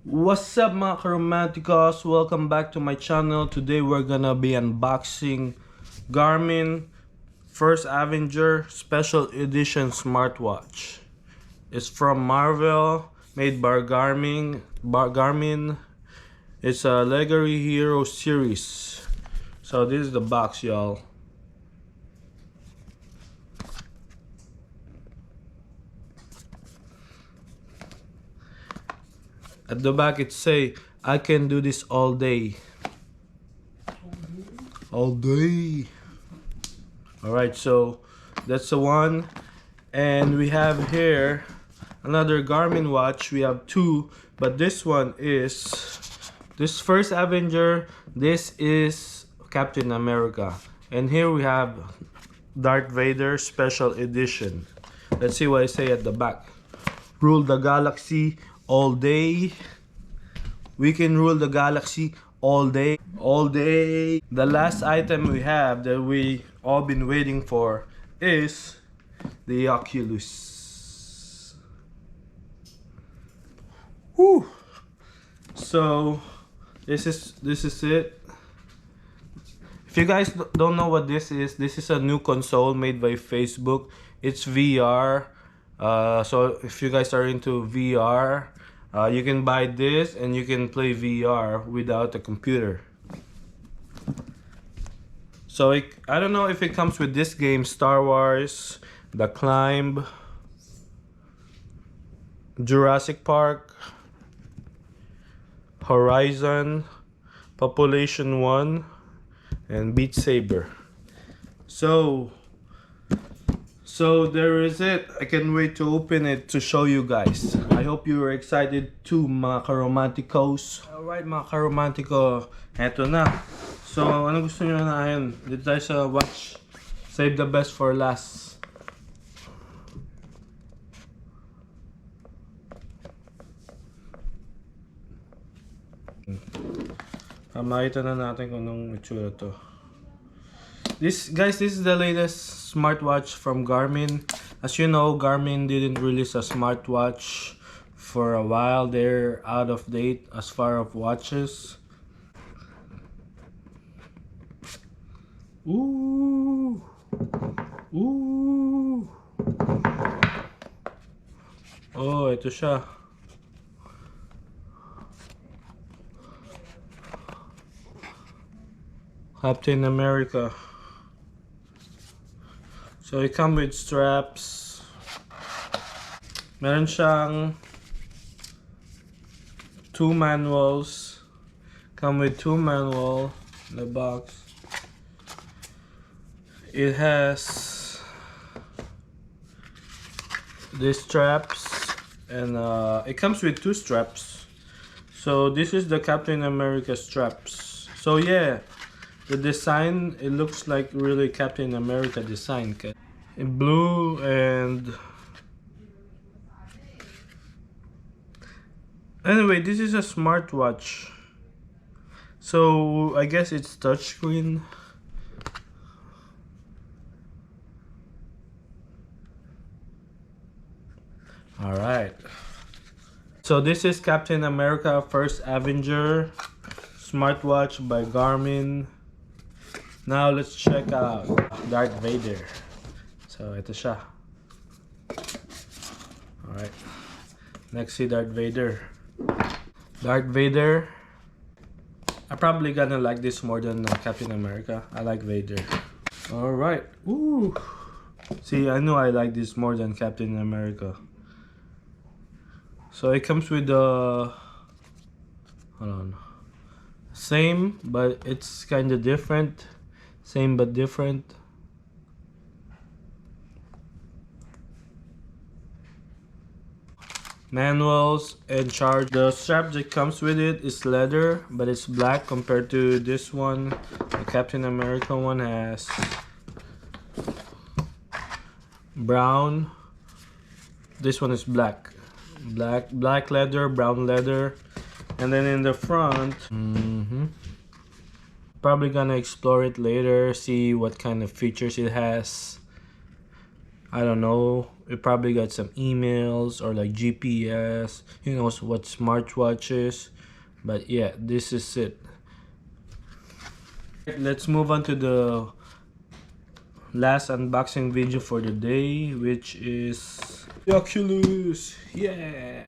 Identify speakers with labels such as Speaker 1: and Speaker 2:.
Speaker 1: What's up mga karomanticos? Welcome back to my channel. Today we're gonna be unboxing Garmin First Avenger Special Edition smartwatch. It's from Marvel, made by Garmin. It's a Legacy Hero series. So this is the box, y'all. At the back it say, I can do this all day. All day. Alright, so that's the one. And we have here another Garmin watch. We have two, but this one is this First Avenger. This is Captain America. And here we have Darth Vader Special Edition. Let's see what I say at the back. Rule the galaxy all day. We can rule the galaxy all day. All day. The last item we have that we all been waiting for is the Oculus. Whew. So this is it. If you guys don't know what this is a new console made by Facebook. It's VR. So if you guys are into VR, you can buy this and you can play VR without a computer. So I don't know if it comes with this game, Star Wars, The Climb, Jurassic Park, Horizon, Population 1, and Beat Saber. So there is it. I can't wait to open it to show you guys. I hope you are excited too, mga karomanticos. Alright mga karomantiko, eto na. So ano gusto nyo na ayun? Dito tayo sa watch. Save the best for last. Makita na natin kung anong itsura to. This is the latest smartwatch from Garmin. As you know, Garmin didn't release a smartwatch for a while. They're out of date as far as watches. Ooh. Ooh. Oh, ito siya. Captain America. So it comes with straps. Meron siyang two manuals. Come with two manual in the box. It has these straps and it comes with two straps. So this is the Captain America straps. So yeah, the design, it looks like really Captain America design. In blue and anyway, this is a smartwatch. So I guess it's touchscreen. Alright. So this is Captain America First Avenger smartwatch by Garmin. Now let's check out Darth Vader. So ito siya. Alright. Next, see Darth Vader. Darth Vader. I'm probably gonna like this more than Captain America. I like Vader. Alright. Ooh. See, I know I like this more than Captain America. So it comes with the hold on. Same, but it's kind of different. Same but different. Manuals and charge. The strap that comes with it is leather, but it's black compared to this one. The Captain America one has brown. This one is black. Black leather, brown leather. And then in the front, probably gonna explore it later, see what kind of features it has. I don't know. It probably got some emails or like GPS. Who knows what smartwatch is? But yeah, this is it. Let's move on to the last unboxing video for the day, which is the Oculus. Yeah.